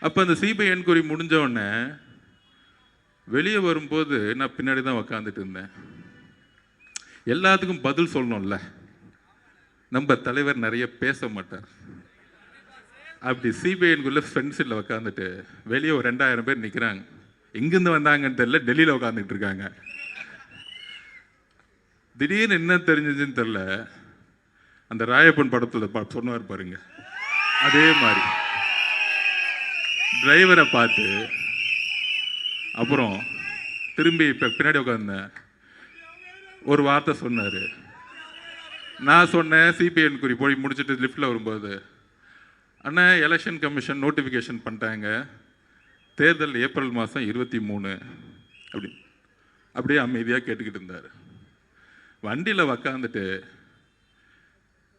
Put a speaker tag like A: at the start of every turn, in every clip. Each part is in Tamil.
A: அப்போ அந்த சிபிஐ என்கொயரி முடிஞ்ச உடனே வெளியே வரும்போது நான் பின்னாடி தான் உக்காந்துட்டு இருந்தேன். எல்லாத்துக்கும் பதில் சொல்லணும்ல, நம்ம தலைவர் நிறைய பேச மாட்டார். அப்படி சிபிஐ என்கொயரியில் ஃப்ரெண்ட்ஸில் உக்காந்துட்டு வெளியே ஒரு 2000 பேர் நிற்கிறாங்க. எங்கேருந்து வந்தாங்கன்னு தெரியல, டெல்லியில் உட்காந்துட்டு இருக்காங்க. திடீர்னு என்ன தெரிஞ்சதுன்னு தெரில, அந்த ராயப்பன் படத்தில் சொன்னார் பாருங்க, அதே மாதிரி டிரைவரை பார்த்து அப்புறம் திரும்பி இப்போ பின்னாடி உட்காந்தேன். ஒரு வார்த்தை சொன்னார். நான் சொன்னேன் சிபிஐ என்கொயரி போய் முடிச்சுட்டு லிஃப்டில் வரும்போது, அண்ணா எலெக்ஷன் கமிஷன் நோட்டிஃபிகேஷன் பண்ணிட்டாங்க, தேர்தல் ஏப்ரல் மாதம் 23 அப்படியே அமைதியாக கேட்டுக்கிட்டு இருந்தார். வண்டியில் உக்காந்துட்டு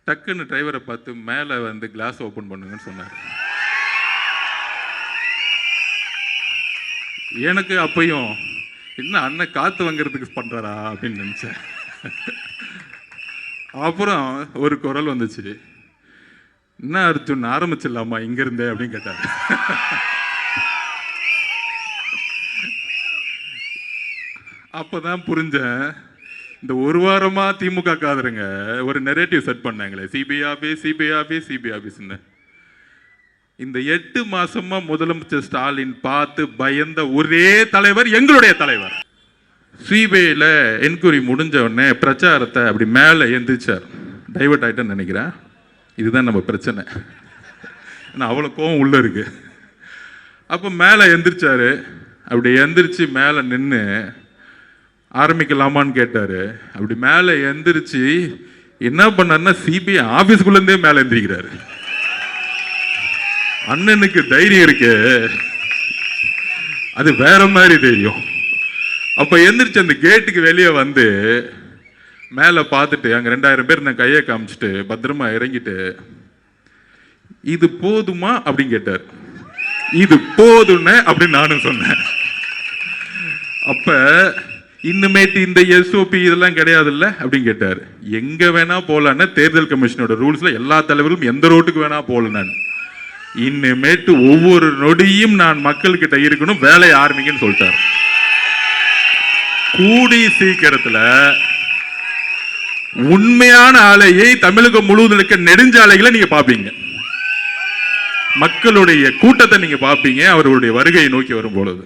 A: டக்குன்னு டிரைவரை பார்த்து மேலே வந்து கிளாஸ் ஓப்பன் பண்ணுங்கன்னு சொன்னார். எனக்கு அப்பையும் இன்னும் அண்ணன் காற்று வாங்கிறதுக்கு பண்ணுறாரா அப்படின்னு நினச்சேன். அப்புறம் ஒரு குரல் வந்துச்சு, என்ன அர்ஜுன் ஆரம்பிச்சிடலாமா இங்கிருந்தே அப்படின்னு கேட்டார். அப்போதான் புரிஞ்சேன், இந்த ஒரு வாரமா திமுக காதுருங்க ஒரு நெரேட்டிவ் செட் பண்ணாங்களே, CBI office CBI office CBI ஆபீஸ்ன்னு. இந்த 8 மாசமா முதலமைச்சர் ஸ்டாலின் பார்த்து பயந்த ஒரே தலைவர் எங்களுடைய தலைவர். சிபிஐல என்கொயரி முடிஞ்ச உடனே பிரச்சாரத்தை அப்படி மேலே எந்திரிச்சார். டைவர்ட் ஆகிட்டேன்னு நினைக்கிறேன். இதுதான் நம்ம பிரச்சனை, ஏன்னா அவ்வளோ கோவம் உள்ள இருக்கு. அப்போ மேலே எந்திரிச்சாரு. அப்படி எந்திரிச்சு மேலே நின்று ஆரம்பிக்கலாமான்னு கேட்டாரு. அப்படி மேலே எந்திரிச்சு என்ன பண்ணாருன்னா சிபிஐ ஆபீஸ்குள்ளேருந்தே மேலே எந்திரிக்கிறாரு. அண்ணனுக்கு தைரியம் இருக்கு, அது வேற மாதிரி தெரியும். அப்ப எந்திரிச்சு அந்த கேட்டுக்கு வெளியே வந்து மேல பார்த்துட்டு அங்க 2000 பேர் நான் கையை காமிச்சிட்டு பத்திரமா இறங்கிட்டு, இது போதுமா அப்படின்னு கேட்டார். இது போதும்னு அப்படின்னு நானும் சொன்னேன். அப்ப இன்னுமேட்டு இந்த எஸ்ஓபி இதெல்லாம் கிடையாது இல்ல அப்படின்னு கேட்டார். எங்க வேணா போலான்னு தேர்தல் கமிஷனோட ரூல்ஸ்ல எல்லா தலைவர்களும் எந்த ரோட்டுக்கு வேணா போல. நான் இன்னுமேட்டு ஒவ்வொரு நொடியும் நான் மக்கள் கிட்ட இருக்கணும், வேலையை ஆரம்பிக்கன்னு சொல்லிட்டார். கூடி சீக்கிரத்துல உண்மையான ஆலையை தமிழகம் முழுவதும் இருக்க நெடுஞ்சாலைகளை நீங்க பாப்பீங்க, மக்களுடைய கூட்டத்தை நீங்க பாப்பீங்க அவர்களுடைய வருகையை நோக்கி வரும் பொழுது.